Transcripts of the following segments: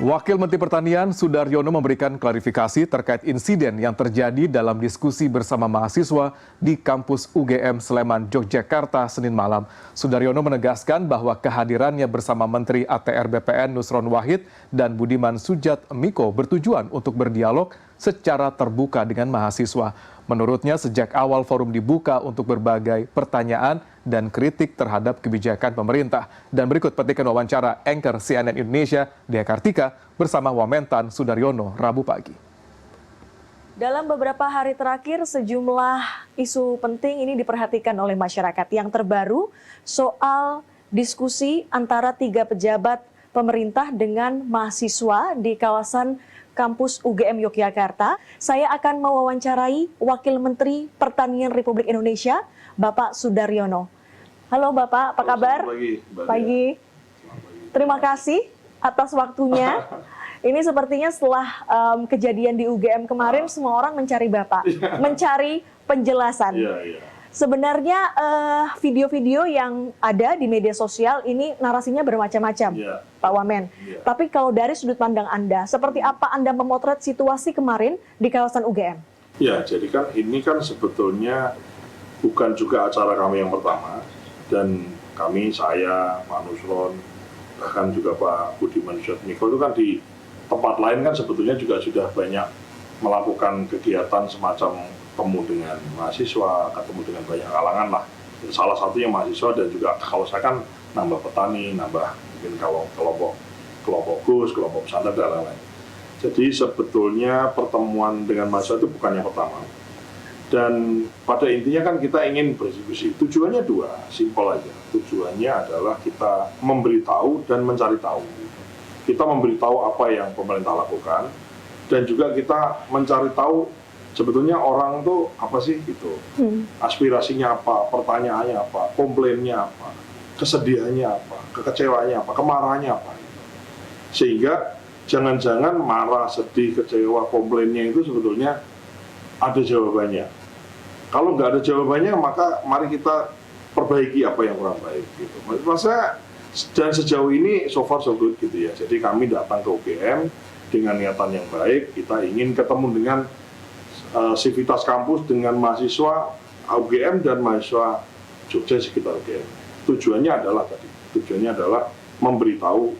Wakil Menteri Pertanian Sudaryono memberikan klarifikasi terkait insiden yang terjadi dalam diskusi bersama mahasiswa di kampus UGM Sleman, Yogyakarta, Senin malam. Sudaryono menegaskan bahwa kehadirannya bersama Menteri ATR BPN Nusron Wahid dan Budiman Sujatmiko bertujuan untuk berdialog secara terbuka dengan mahasiswa. Menurutnya, sejak awal forum dibuka untuk berbagai pertanyaan dan kritik terhadap kebijakan pemerintah. Dan berikut petikan wawancara anchor CNN Indonesia, Dea Kartika, bersama Wamentan Sudaryono, Rabu pagi. Dalam beberapa hari terakhir, sejumlah isu penting ini diperhatikan oleh masyarakat. Yang terbaru, soal diskusi antara 3 pejabat pemerintah dengan mahasiswa di kawasan kampus UGM Yogyakarta. Saya akan mewawancarai Wakil Menteri Pertanian Republik Indonesia, Bapak Sudaryono. Halo Bapak, apa kabar? Pagi. Terima kasih atas waktunya. Ini sepertinya setelah kejadian di UGM kemarin, semua orang mencari Bapak, mencari penjelasan. Sebenarnya video-video yang ada di media sosial ini narasinya bermacam-macam, Pak Wamen. Tapi kalau dari sudut pandang Anda, seperti apa Anda memotret situasi kemarin di kawasan UGM? Ya, jadi kan ini kan sebetulnya bukan juga acara kami yang pertama. Dan kami, saya, Pak Nusron, bahkan juga Pak Budiman Sujatmiko itu kan di tempat lain kan sebetulnya juga sudah banyak melakukan kegiatan semacam ketemu dengan mahasiswa, ketemu dengan banyak kalangan lah. Salah satunya mahasiswa dan juga kalau saya kan nambah petani, nambah mungkin kalau kelompok Gus, kelompok pesantren dan lain-lain. Jadi sebetulnya pertemuan dengan mahasiswa itu bukan yang pertama. Dan pada intinya kan kita ingin berdiskusi. Tujuannya 2, simpel aja. Tujuannya adalah kita memberitahu dan mencari tahu. Kita memberitahu apa yang pemerintah lakukan dan juga kita mencari tahu sebetulnya orang tuh apa sih gitu, aspirasinya apa, pertanyaannya apa, komplainnya apa, kesedihannya apa, kekecewaannya apa, kemarahannya apa. Sehingga jangan-jangan marah, sedih, kecewa, komplainnya itu sebetulnya ada jawabannya. Kalau nggak ada jawabannya, maka mari kita perbaiki apa yang kurang baik gitu. Maksudnya, dan sejauh ini so far so good gitu ya. Jadi kami datang ke UGM dengan niatan yang baik, kita ingin ketemu dengan sivitas kampus, dengan mahasiswa UGM dan mahasiswa Jogja sekitar UGM. Tujuannya adalah memberitahu,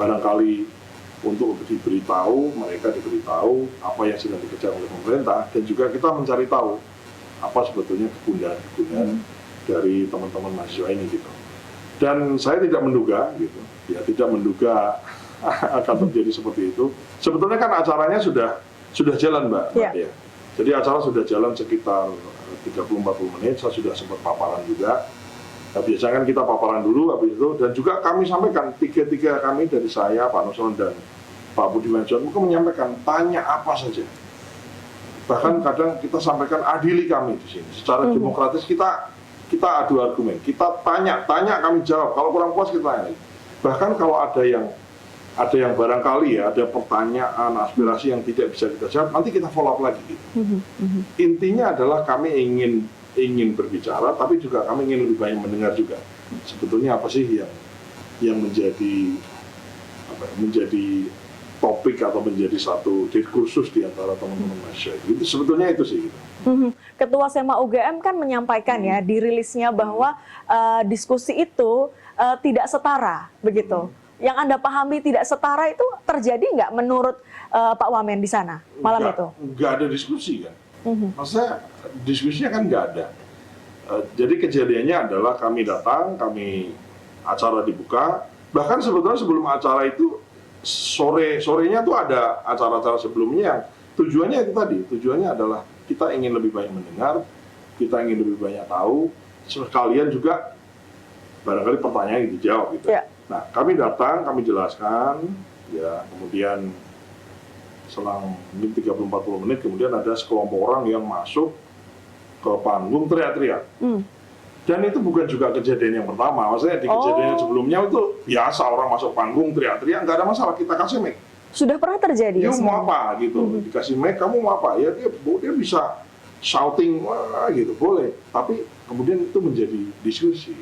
barangkali untuk diberitahu, mereka diberitahu apa yang sedang dikerjakan oleh pemerintah, dan juga kita mencari tahu apa sebetulnya kegundahan dari teman-teman mahasiswa ini gitu. Dan saya tidak menduga gitu, ya tidak menduga akan terjadi seperti itu. Sebetulnya kan acaranya sudah jalan, Mbak. Ya. Jadi acara sudah jalan sekitar 30-40 menit, saya sudah sempat paparan juga. Nah, biasanya kan kita paparan dulu habis itu, dan juga kami sampaikan, tiga kami dari saya, Pak Nusron dan Pak Budiman Sujatmiko menyampaikan, tanya apa saja. Bahkan kadang kita sampaikan adili kami di sini. Secara demokratis kita adu argumen, kita tanya kami jawab. Kalau kurang puas kita tanya lagi. Bahkan kalau ada yang barangkali ya, ada pertanyaan, aspirasi yang tidak bisa kita jawab, nanti kita follow up lagi gitu. Intinya adalah kami ingin berbicara, tapi juga kami ingin lebih banyak mendengar juga. Sebetulnya apa sih yang menjadi topik atau menjadi satu diskursus di antara teman-teman mahasiswa itu sebetulnya itu sih. Gitu. Ketua SEMA UGM kan menyampaikan ya di rilisnya bahwa diskusi itu tidak setara begitu. Yang Anda pahami tidak setara itu terjadi nggak menurut Pak Wamen di sana malam itu? Nggak ada diskusi kan. Maksudnya diskusinya kan nggak ada. Jadi kejadiannya adalah kami datang, acara dibuka, bahkan sebetulnya sebelum acara itu sorenya tuh ada acara-acara sebelumnya yang tujuannya itu tadi, tujuannya adalah kita ingin lebih banyak mendengar, kita ingin lebih banyak tahu, sekalian juga barangkali pertanyaan yang dijawab gitu. Nah, kami datang, kami jelaskan, ya kemudian selang 30-40 menit kemudian ada sekelompok orang yang masuk ke panggung teriak-teriak. Dan itu bukan juga kejadian yang pertama, maksudnya di kejadian sebelumnya itu biasa orang masuk panggung teriak-teriak, nggak ada masalah, kita kasih mic. Sudah pernah terjadi ya? Mau apa gitu, dikasih mic, kamu mau apa? Ya dia bisa shouting, wah gitu, boleh. Tapi kemudian itu menjadi diskusi.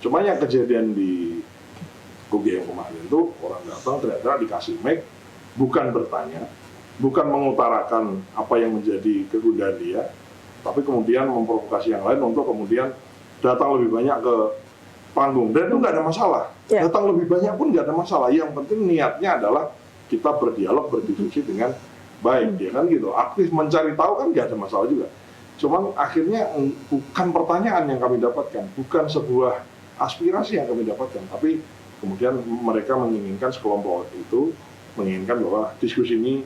Cuma yang kejadian di UGM kemarin itu orang datang ternyata dikasih mic, bukan bertanya, bukan mengutarakan apa yang menjadi kegundahan dia, tapi kemudian memprovokasi yang lain untuk kemudian datang lebih banyak ke panggung. Dan itu nggak ada masalah. Datang lebih banyak pun nggak ada masalah. Yang penting niatnya adalah kita berdialog, berdiskusi dengan baik, ya kan gitu. Aktif mencari tahu kan nggak ada masalah juga. Cuman akhirnya bukan pertanyaan yang kami dapatkan, bukan sebuah aspirasi yang kami dapatkan, tapi kemudian mereka menginginkan sekelompok itu menginginkan bahwa diskusi ini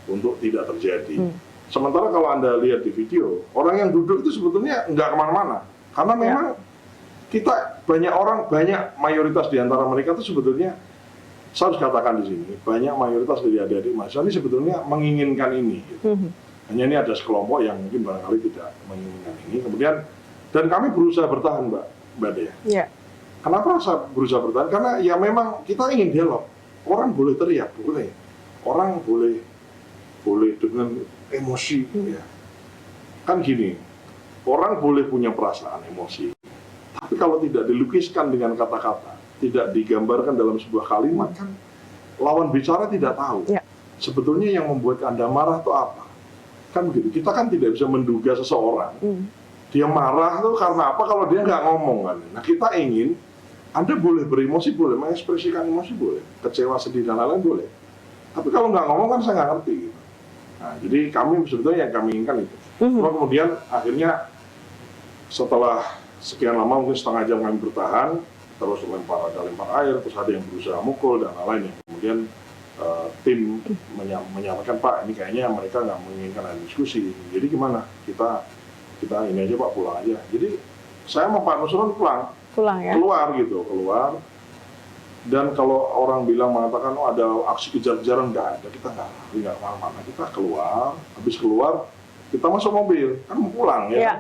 untuk tidak terjadi. Sementara kalau Anda lihat di video, orang yang duduk itu sebetulnya nggak kemana-mana. Karena memang kita banyak orang, banyak mayoritas di antara mereka itu sebetulnya, saya harus katakan di sini, banyak mayoritas dari adik-adik mahasiswa ini sebetulnya menginginkan ini. Gitu. Hanya ini ada sekelompok yang mungkin barangkali tidak menginginkan ini. Kemudian, dan kami berusaha bertahan, Mbak Dea. Yeah. Kenapa saya berusaha bertahan? Karena ya memang kita ingin dialog. Orang boleh teriak, boleh. Orang boleh dengan emosi. Ya. Kan gini, orang boleh punya perasaan emosi. Tapi kalau tidak dilukiskan dengan kata-kata, tidak digambarkan dalam sebuah kalimat, kan lawan bicara tidak tahu. Yeah. Sebetulnya yang membuat Anda marah itu apa? Kan begitu. Kita kan tidak bisa menduga seseorang. Dia marah itu karena apa kalau dia nggak ngomong kan. Nah kita ingin, Anda boleh beremosi, boleh mengekspresikan emosi, boleh kecewa, sedih dan lain-lain boleh. Tapi kalau nggak ngomong kan saya nggak ngerti. Gitu. Nah, jadi kami sebetulnya yang kami inginkan itu. Kemudian akhirnya setelah sekian lama, mungkin setengah jam kami bertahan, terus lempar air, terus ada yang berusaha mukul dan lain-lain. Kemudian tim menyampaikan, Pak, ini kayaknya mereka nggak menginginkan ada diskusi. Jadi gimana? Kita ini aja Pak, pulang aja. Jadi saya sama Pak Nusron pulang ya? Keluar. Dan kalau orang mengatakan ada aksi kejar-kejaran, nggak ada, kita nggak kemana-mana. Kita keluar, habis keluar kita masuk mobil, kan mau pulang ya. Yeah.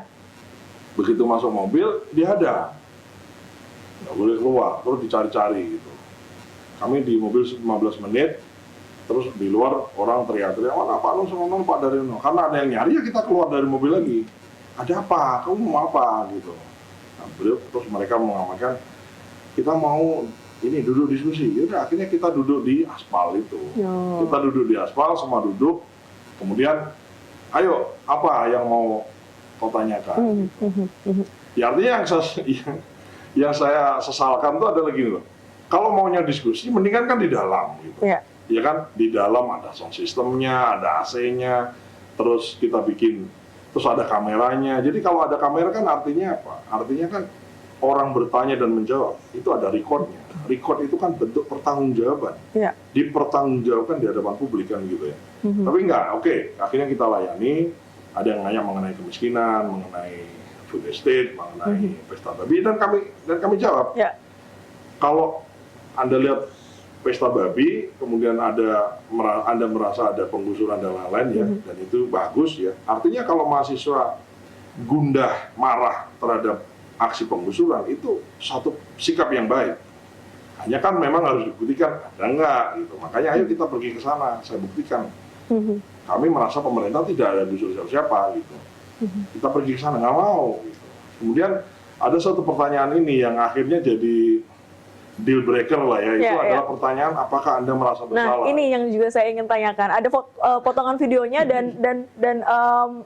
Begitu masuk mobil dihadang, nggak boleh keluar, terus dicari-cari gitu. Kami di mobil 15 menit, terus di luar orang teriak-teriak, mana Pak Nusron, Pak Daryono. Karena ada yang nyari ya kita keluar dari mobil lagi. Ada apa? Kamu mau apa? Gitu. Nah, terus mereka mengamankan, kita mau ini duduk diskusi. Yaudah, akhirnya kita duduk di aspal itu. Kita duduk di aspal, semua duduk. Kemudian, ayo apa yang mau kau tanyakan? Ya artinya yang saya sesalkan itu adalah gini loh. Kalau maunya diskusi, mendingan kan di dalam. Gitu. Ya kan, di dalam ada sound systemnya, ada AC-nya, terus kita bikin. Terus ada kameranya. Jadi kalau ada kamera kan artinya apa? Artinya kan orang bertanya dan menjawab. Itu ada recordnya. Record itu kan bentuk pertanggungjawaban. Yeah. Dipertanggungjawabkan di hadapan publik kan gitu ya. Tapi enggak, oke. Akhirnya kita layani. Ada yang nanya mengenai kemiskinan, mengenai food estate, mengenai pesta babi. Dan kami jawab. Yeah. Kalau Anda lihat pesta babi, kemudian Anda merasa ada penggusuran dan lain-lain ya, dan itu bagus ya. Artinya kalau mahasiswa gundah, marah terhadap aksi penggusuran, itu satu sikap yang baik. Hanya kan memang harus dibuktikan, ada enggak gitu. Makanya ayo kita pergi ke sana, saya buktikan. Kami merasa pemerintah tidak ada gusur siapa-siapa gitu. Kita pergi ke sana, nggak mau gitu. Kemudian ada satu pertanyaan ini yang akhirnya jadi deal breaker lah ya, itu adalah pertanyaan apakah Anda merasa bersalah. Nah ini yang juga saya ingin tanyakan, ada potongan videonya dan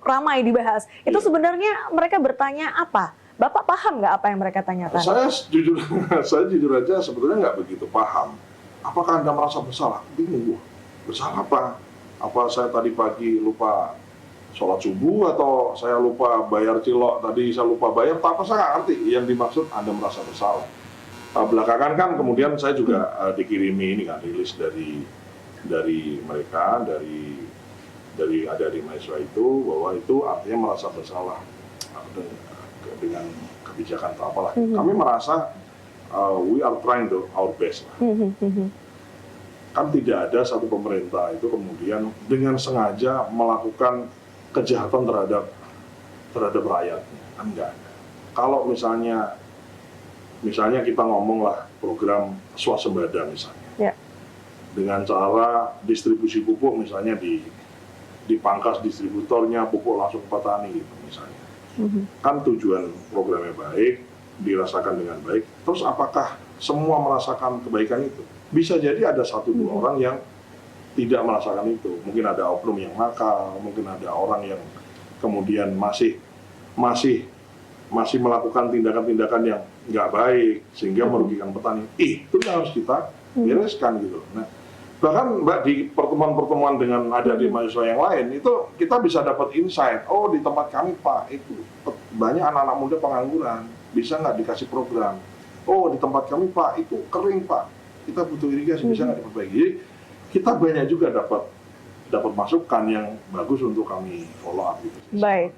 ramai dibahas. Itu sebenarnya mereka bertanya apa? Bapak paham nggak apa yang mereka tanyakan? Saya jujur aja sebetulnya nggak begitu paham. Apakah Anda merasa bersalah? Bingung, bersalah apa? Apa saya tadi pagi lupa sholat subuh, atau saya lupa bayar cilok, tadi saya lupa bayar, apa saya nggak ngerti yang dimaksud Anda merasa bersalah. Belakangan kan kemudian saya juga dikirimi ini kan rilis dari mereka, dari adik-adik mahasiswa itu, bahwa itu artinya merasa bersalah dengan kebijakan atau apalah. Kami merasa we are trying our best lah. Kan tidak ada satu pemerintah itu kemudian dengan sengaja melakukan kejahatan terhadap rakyatnya, kan enggak ada. Kalau misalnya kita ngomonglah program swasembada misalnya, dengan cara distribusi pupuk misalnya dipangkas distributornya, pupuk langsung ke petani gitu misalnya. Kan tujuan programnya baik, dirasakan dengan baik, terus apakah semua merasakan kebaikan itu. Bisa jadi ada 1-2 orang yang tidak merasakan itu. Mungkin ada oknum yang nakal, mungkin ada orang yang kemudian masih melakukan tindakan-tindakan yang nggak baik sehingga merugikan petani. Itu yang harus kita bereskan gitu. Nah, bahkan Mbak di pertemuan-pertemuan dengan adik-adik mahasiswa yang lain itu kita bisa dapat insight. Oh, di tempat kami Pak itu banyak anak-anak muda pengangguran, bisa nggak dikasih program? Oh, di tempat kami Pak itu kering Pak, kita butuh irigasi, bisa nggak diperbaiki? Jadi kita banyak juga dapat masukan yang bagus untuk kami follow up gitu. Baik.